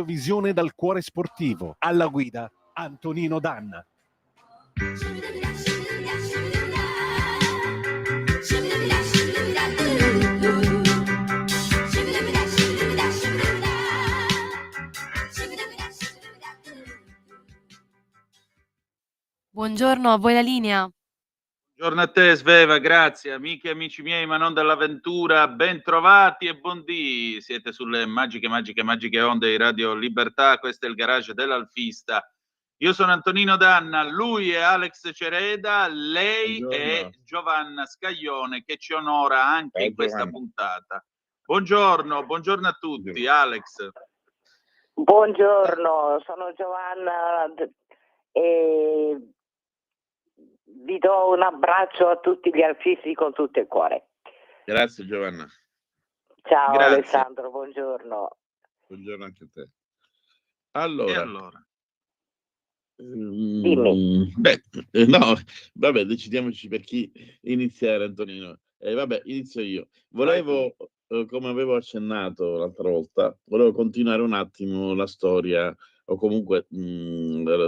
Visione dal cuore sportivo. Alla guida Antonino Danna. Buongiorno, a voi la linea. Buongiorno a te Sveva, grazie. Amiche e amici miei, ma non dell'avventura, ben trovati e buondì. Siete sulle magiche onde di Radio Libertà, questo è il garage dell'Alfista. Io sono Antonino Danna, lui è Alex Cereda, lei Buongiorno. è Giovanna Scaglione che ci onora anche Ciao, in questa Giovanna. puntata. Buongiorno a tutti, Alex. Buongiorno, sono Giovanna e vi do un abbraccio a tutti gli alfisti con tutto il cuore. Grazie Giovanna. Ciao. Grazie. Alessandro, buongiorno. Buongiorno anche a te. Allora. Dimmi. No, vabbè, decidiamoci per chi iniziare, Antonino. Inizio io. Volevo, come avevo accennato l'altra volta, volevo continuare un attimo la storia, o comunque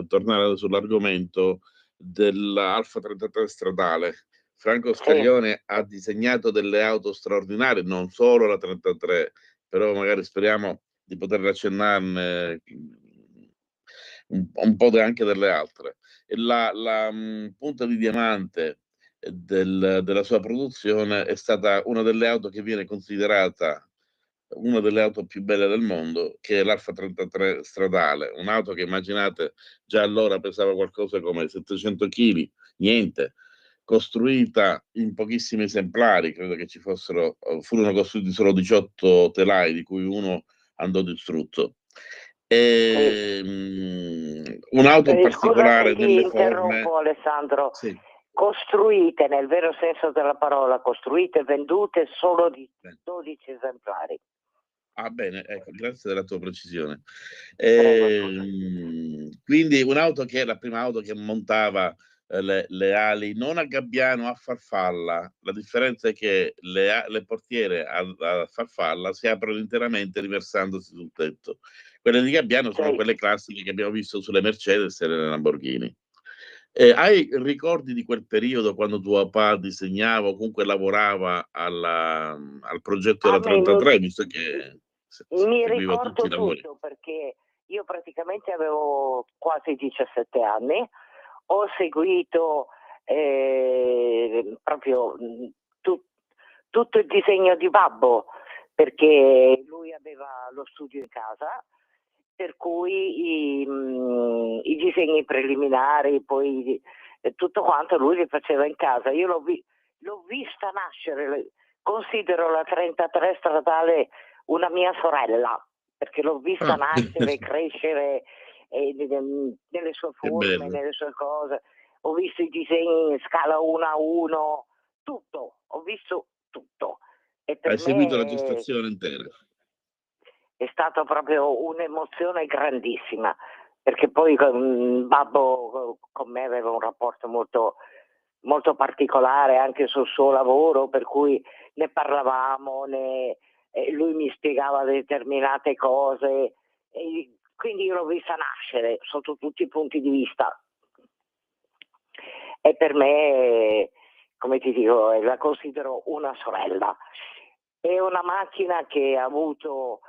tornare sull'argomento dell'Alfa 33 stradale. Franco Scaglione ha disegnato delle auto straordinarie, non solo la 33, però magari speriamo di poter accennarne un po' anche delle altre. La punta di diamante della sua produzione è stata una delle auto che viene considerata una delle auto più belle del mondo, che è l'Alfa 33 stradale, un'auto che immaginate già allora pesava qualcosa come 700 kg, niente, costruita in pochissimi esemplari, credo che furono costruiti solo 18 telai, di cui uno andò distrutto. Un'auto in particolare nelle interrompo, forme. Alessandro. Sì. Costruite nel vero senso della parola, costruite, vendute solo di 12 esemplari. Ah, bene, ecco, grazie della tua precisione. Prego. Quindi un'auto che è la prima auto che montava le ali non a gabbiano, a farfalla. La differenza è che le portiere a farfalla si aprono interamente riversandosi sul tetto. Quelle di gabbiano sono quelle classiche che abbiamo visto sulle Mercedes e le Lamborghini. Hai ricordi di quel periodo quando tuo papà disegnava o comunque lavorava al progetto della 33, visto che mi seguiva ricordo tutti i lavori? tutto, perché io praticamente avevo quasi 17 anni, ho seguito proprio tutto il disegno di babbo, perché lui aveva lo studio in casa, per cui i disegni preliminari, poi tutto quanto lui li faceva in casa. Io l'ho vista nascere, considero la 33 stradale una mia sorella, perché l'ho vista nascere, crescere nelle sue forme, nelle sue cose. Ho visto i disegni in scala 1:1, tutto, ho visto tutto. E per Hai seguito la me gestazione intera. è stata proprio un'emozione grandissima, perché poi babbo con me aveva un rapporto molto, molto particolare anche sul suo lavoro, per cui ne parlavamo, lui mi spiegava determinate cose, e quindi io l'ho vista nascere sotto tutti i punti di vista. E per me, come ti dico, la considero una sorella. È una macchina che ha avuto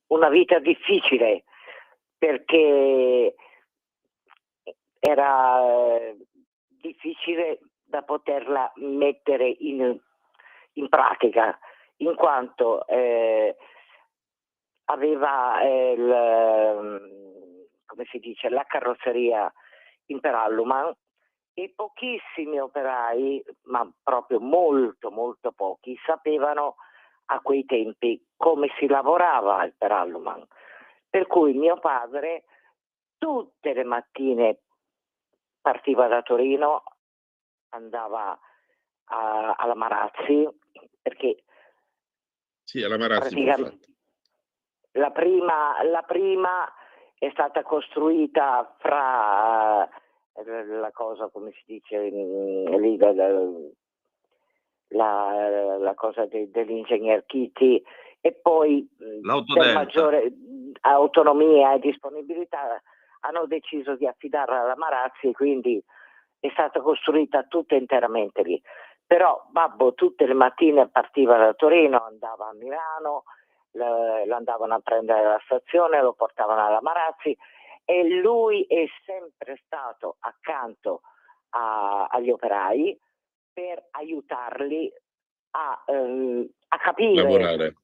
una vita difficile, perché era difficile da poterla mettere in pratica, in quanto aveva come si dice, la carrozzeria in Peralluman, e pochissimi operai, ma proprio molto molto pochi, sapevano a quei tempi come si lavorava al Peralluman. Per cui mio padre tutte le mattine partiva da Torino, andava alla Marazzi, perché sì, alla Marazzi la prima è stata costruita fra la cosa, come si dice lì, la cosa dell'ingegner Chiti e poi per L'Autodelta. maggiore autonomia e disponibilità hanno deciso di affidarla alla Marazzi, quindi è stata costruita tutta interamente lì. Però babbo tutte le mattine partiva da Torino, andava a Milano, lo andavano a prendere alla stazione, lo portavano alla Marazzi, e lui è sempre stato accanto agli operai per aiutarli a capire Lavorare.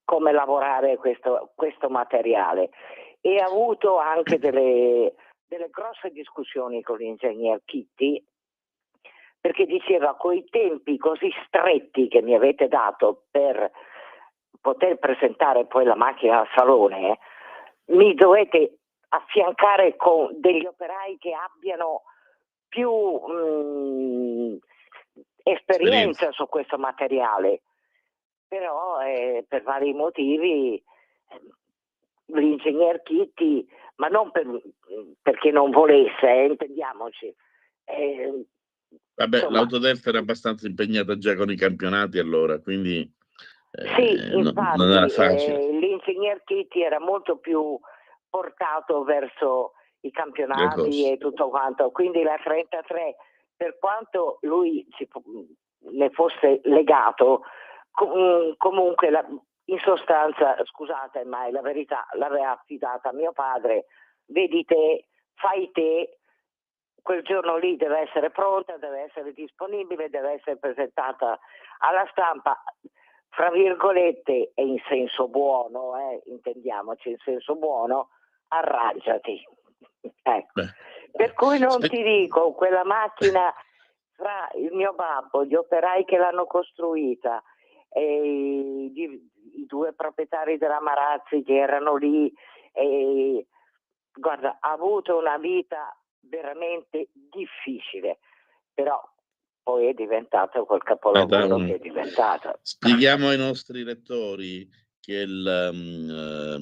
come lavorare questo materiale, e ha avuto anche delle grosse discussioni con l'ingegner Chitti, perché diceva: coi tempi così stretti che mi avete dato per poter presentare poi la macchina al salone, mi dovete affiancare con degli operai che abbiano più esperienza su questo materiale. Però per vari motivi l'ingegner Chitti, ma non perché non volesse, intendiamoci. Vabbè, Insomma, l'Autodelta era abbastanza impegnata già con i campionati allora, quindi sì, infatti, non era facile. l'ingegner Chitti era molto più portato verso i campionati e tutto quanto, quindi la 33, per quanto lui ne fosse legato, comunque in sostanza, scusate, ma è la verità, l'aveva affidata a mio padre: vedi te, fai te, quel giorno lì deve essere pronta, deve essere disponibile, deve essere presentata alla stampa, fra virgolette, e in senso buono, intendiamoci, in senso buono, arrangiati. Ecco. Per cui non ti dico, quella macchina, fra il mio babbo, gli operai che l'hanno costruita, e i due proprietari della Marazzi che erano lì, guarda, ha avuto una vita veramente difficile, però poi è diventato quel capolavoro che è diventato. Spieghiamo ai nostri lettori che il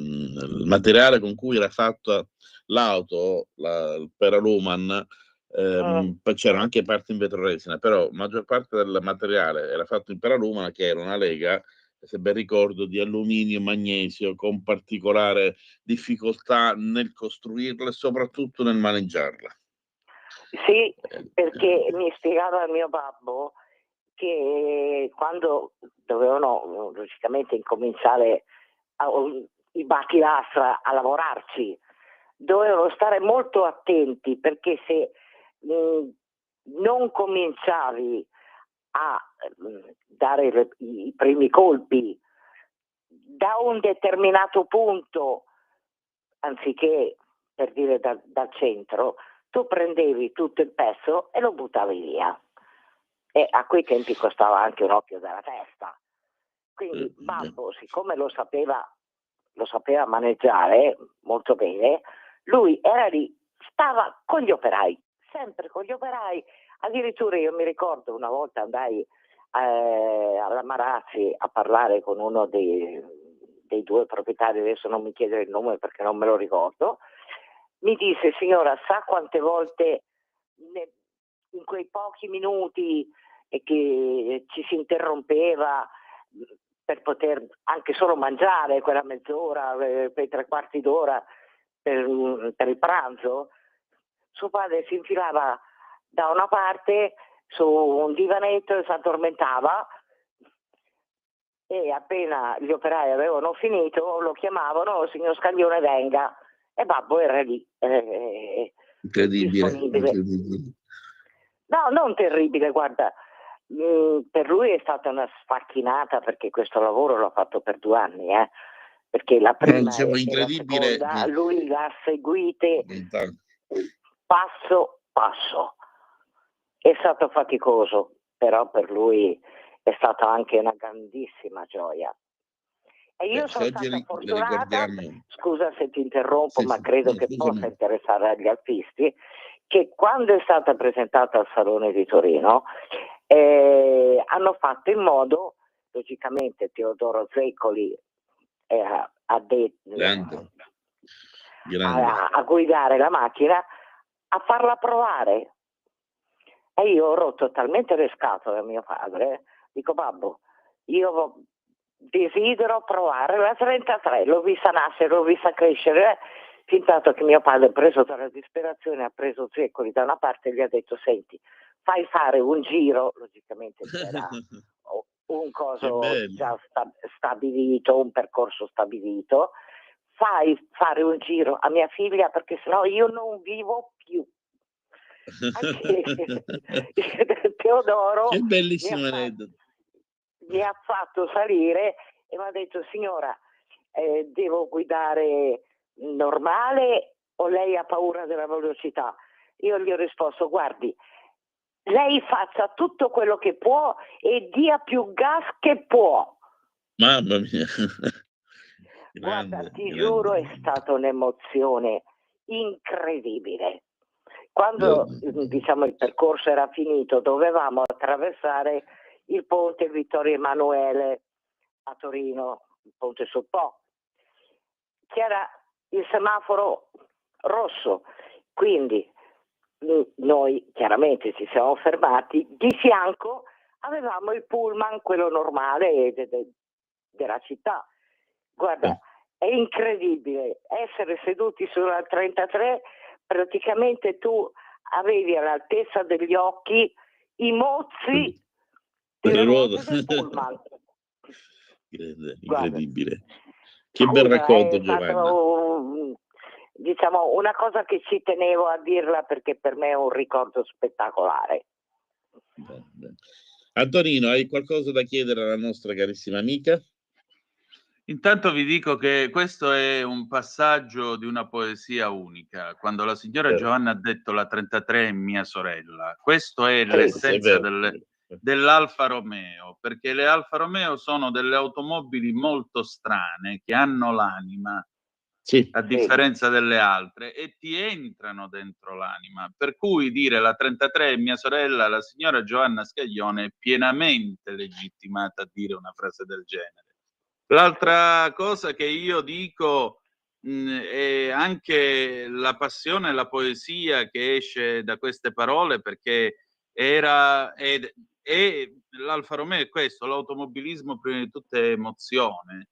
materiale con cui era fatta l'auto, il Peraluman, c'erano anche parti in vetroresina, però la maggior parte del materiale era fatto in Peraluman, che era una lega, se ben ricordo, di alluminio e magnesio, con particolare difficoltà nel costruirla e soprattutto nel maneggiarla. Sì, perché mi spiegava il mio babbo che quando dovevano logicamente incominciare i battilastra a lavorarci, dovevano stare molto attenti, perché se non cominciavi a dare i primi colpi da un determinato punto, anziché, per dire, dal centro, tu prendevi tutto il pezzo e lo buttavi via, e a quei tempi costava anche un occhio della testa. Quindi babbo, siccome lo sapeva maneggiare molto bene, lui era lì, stava con gli operai, sempre con gli operai. Addirittura io mi ricordo una volta andai alla Marazzi a parlare con uno dei due proprietari, adesso non mi chiedere il nome perché non me lo ricordo. Mi disse: signora, sa quante volte in quei pochi minuti che ci si interrompeva per poter anche solo mangiare quella mezz'ora, per 3/4 d'ora per il pranzo, suo padre si infilava da una parte su un divanetto e si addormentava, e appena gli operai avevano finito lo chiamavano: signor Scaglione venga, e babbo era lì disponibile. No, non terribile, guarda, per lui è stata una sfacchinata, perché questo lavoro l'ho fatto per 2 anni, perché la prima e la seconda lui l'ha seguite passo passo. È stato faticoso, però per lui è stata anche una grandissima gioia. E io sono stata fortunata, scusa se ti interrompo, ma credo che possa interessare agli alpisti, che quando è stata presentata al Salone di Torino hanno fatto in modo, logicamente Teodoro Zeccoli a guidare la macchina, a farla provare. E io ho rotto talmente le scatole a mio padre, dico: babbo, io desidero provare la 33, l'ho vista nascere, l'ho vista crescere, fin tanto che mio padre, preso dalla disperazione, ha preso Zeccoli da una parte e gli ha detto: senti, fai fare un giro, logicamente c'era un coso già stabilito, un percorso stabilito, fai fare un giro a mia figlia perché sennò io non vivo più. Anche Teodoro che bellissimo aneddoto. mi ha fatto salire e mi ha detto: signora, devo guidare normale o lei ha paura della velocità? Io gli ho risposto: guardi, lei faccia tutto quello che può e dia più gas che può. Mamma mia. Guarda, ti giuro, è stata un'emozione incredibile. Quando diciamo il percorso era finito, dovevamo attraversare il ponte Vittorio Emanuele a Torino, il ponte sul Po. C'era il semaforo rosso, quindi noi chiaramente ci siamo fermati. Di fianco avevamo il pullman, quello normale della città. Guarda, è incredibile essere seduti sulla 33, praticamente tu avevi all'altezza degli occhi i mozzi delle ruote del pullman. Incredibile. Che bel racconto, Giovanna. Diciamo, una cosa che ci tenevo a dirla perché per me è un ricordo spettacolare. Bene. Antonino, hai qualcosa da chiedere alla nostra carissima amica? Intanto vi dico che questo è un passaggio di una poesia unica. Quando la signora Giovanna ha detto la 33 è mia sorella, questo è l'essenza dell'Alfa Romeo, perché le Alfa Romeo sono delle automobili molto strane che hanno l'anima, a differenza delle altre, e ti entrano dentro l'anima. Per cui dire la 33 è mia sorella, la signora Giovanna Scaglione è pienamente legittimata a dire una frase del genere. L'altra cosa che io dico è anche la passione e la poesia che esce da queste parole, perché l'Alfa Romeo è questo, l'automobilismo prima di tutto è emozione.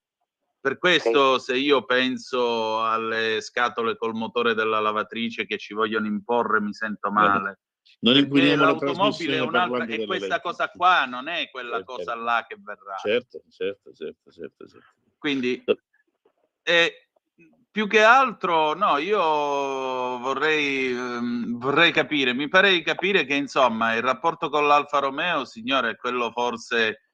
Per questo se io penso alle scatole col motore della lavatrice che ci vogliono imporre mi sento male. Non perché l'automobile è un'altra, è questa cosa qua, non è quella cosa là che verrà. Certo. Quindi più che altro no, io vorrei capire, mi pare di capire che insomma il rapporto con l'Alfa Romeo, signore, è quello forse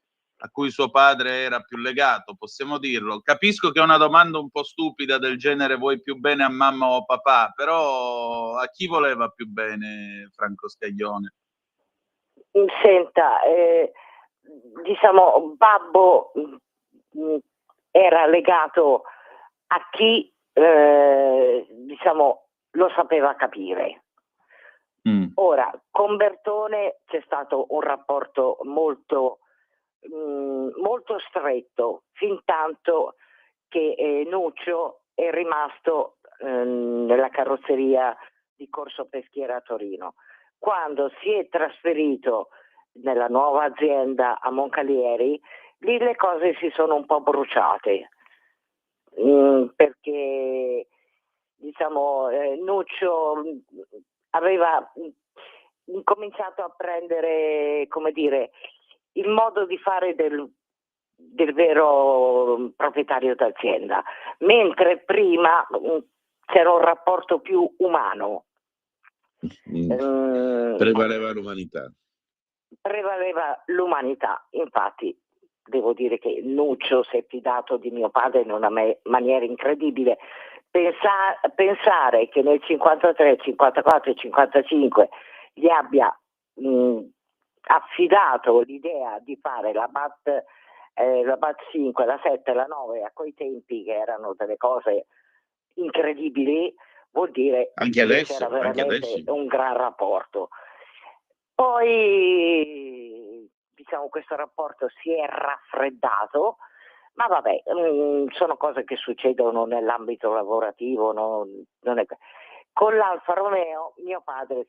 a cui suo padre era più legato, possiamo dirlo. Capisco che è una domanda un po' stupida del genere vuoi più bene a mamma o a papà, però a chi voleva più bene Franco Scaglione? Senta, diciamo, babbo era legato a chi diciamo lo sapeva capire. Ora, con Bertone c'è stato un rapporto molto stretto, fin tanto che Nuccio è rimasto nella carrozzeria di Corso Peschiera a Torino. Quando si è trasferito nella nuova azienda a Moncalieri, lì le cose si sono un po' bruciate, perché diciamo Nuccio aveva incominciato a prendere, come dire, il modo di fare del vero proprietario d'azienda, mentre prima c'era un rapporto più umano. Prevaleva l'umanità. Infatti devo dire che Nuccio si è fidato di mio padre in una maniera incredibile. Pensare che nel 53, 54 e 55 gli abbia affidato l'idea di fare la BAT 5, la 7 e la 9 a quei tempi, che erano delle cose incredibili, vuol dire anche che adesso, c'era veramente un gran rapporto. Poi diciamo questo rapporto si è raffreddato, ma vabbè, sono cose che succedono nell'ambito lavorativo, non è... Con l'Alfa Romeo mio padre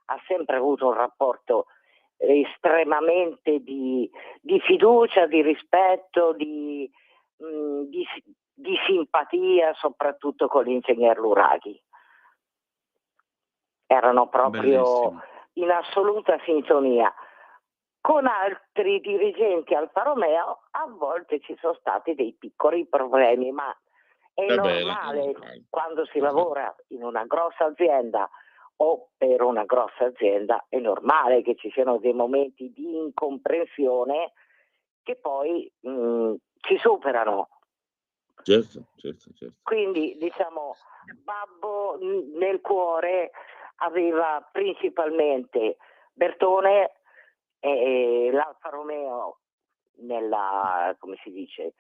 ha sempre avuto un rapporto estremamente di fiducia, di rispetto, di simpatia, soprattutto con l'ingegner Luraghi. Erano proprio Bellissimo. in assoluta sintonia. Con altri dirigenti Alfa Romeo a volte ci sono stati dei piccoli problemi, ma è normale quando si lavora in una grossa azienda o per una grossa azienda, è normale che ci siano dei momenti di incomprensione che poi ci superano. Certo. Quindi diciamo, Babbo nel cuore aveva principalmente Bertone e l'Alfa Romeo nella, come si dice,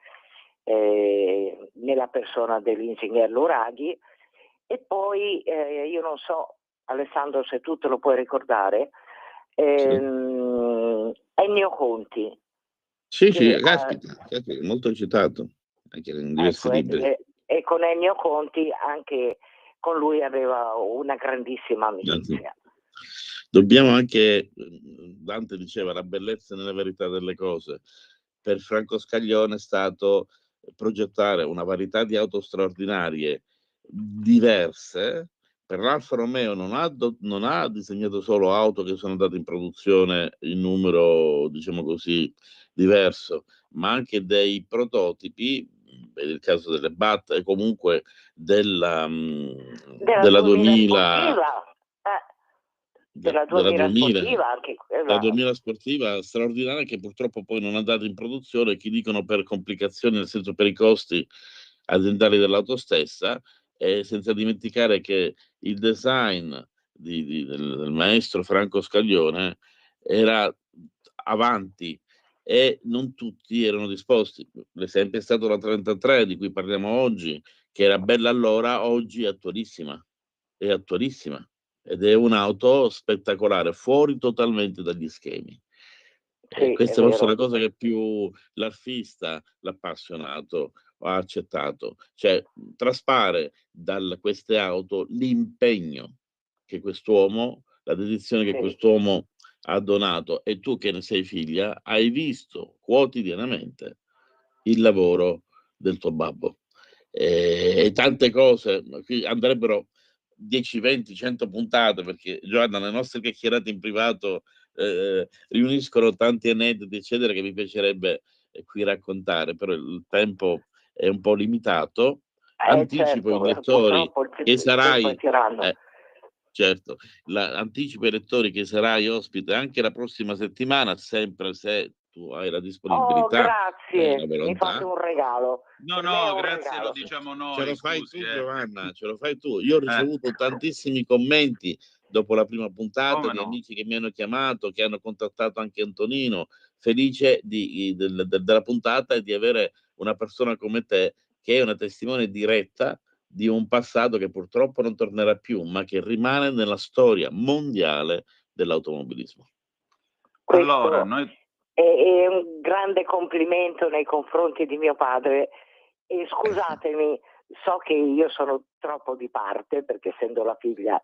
nella persona dell'ingegner Luraghi, e poi io non so, Alessandro, se tu te lo puoi ricordare, Ennio Conti. Sì, caspita, molto citato anche in diversi libri. E con Ennio Conti anche con lui aveva una grandissima amicizia. Dobbiamo anche, Dante diceva, la bellezza nella verità delle cose. Per Franco Scaglione è stato progettare una varietà di auto straordinarie diverse. Per l'Alfa Romeo non ha disegnato solo auto che sono andate in produzione in numero, diciamo così, diverso, ma anche dei prototipi, nel caso delle BAT e comunque della 2000 della 2000 sportiva, anche quella. La 2000 sportiva straordinaria, che purtroppo poi non è andata in produzione, chi dicono per complicazioni, nel senso per i costi aziendali dell'auto stessa, e senza dimenticare che il design del maestro Franco Scaglione era avanti e non tutti erano disposti. L'esempio è stato la 33 di cui parliamo oggi, che era bella allora, oggi è attualissima ed è un'auto spettacolare, fuori totalmente dagli schemi. Sì, questa è forse la cosa che più l'artista, l'appassionato ha accettato, cioè traspare da queste auto l'impegno che quest'uomo, la dedizione che quest'uomo ha donato, e tu che ne sei figlia hai visto quotidianamente il lavoro del tuo babbo. E tante cose, qui andrebbero 10, 20, 100 puntate, perché Giovanna, le nostre chiacchierate in privato riuniscono tanti aneddoti eccetera che mi piacerebbe qui raccontare, però il tempo è un po' limitato. Anticipo ai lettori che sarai certo, anticipo ai lettori che sarai ospite anche la prossima settimana, sempre se tu hai la disponibilità. Grazie, la volontà. mi fate un regalo. No, grazie, regalo. Lo diciamo noi. Ce lo fai tu, Giovanna, ce lo fai tu. Io ho ricevuto tantissimi commenti dopo la prima puntata di amici che mi hanno chiamato, che hanno contattato anche Antonino, felice della puntata e di avere una persona come te che è una testimone diretta di un passato che purtroppo non tornerà più, ma che rimane nella storia mondiale dell'automobilismo. Allora, noi... è un grande complimento nei confronti di mio padre, e scusatemi, so che io sono troppo di parte, perché essendo la figlia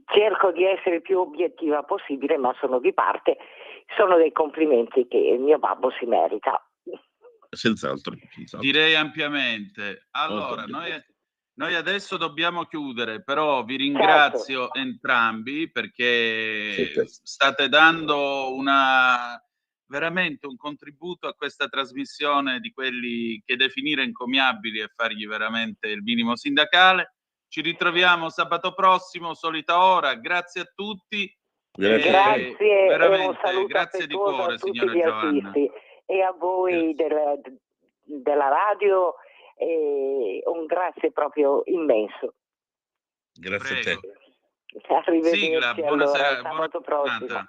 cerco di essere il più obiettiva possibile, ma sono di parte. Sono dei complimenti che il mio babbo si merita. Senz'altro. Direi ampiamente. Allora, noi adesso dobbiamo chiudere, però vi ringrazio entrambi, perché state dando veramente un contributo a questa trasmissione di quelli che definire encomiabili e fargli veramente il minimo sindacale. Ci ritroviamo sabato prossimo, solita ora. Grazie a tutti. Grazie, veramente, e un saluto grazie di cuore, a tutti signora gli Giovanna. artisti, e a voi della radio, e un grazie proprio immenso. Grazie a te. Arrivederci. Sigla, buonasera, sabato prossimo.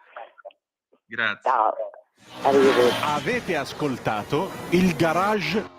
Grazie. Ciao. Arrivederci. Avete ascoltato il Garage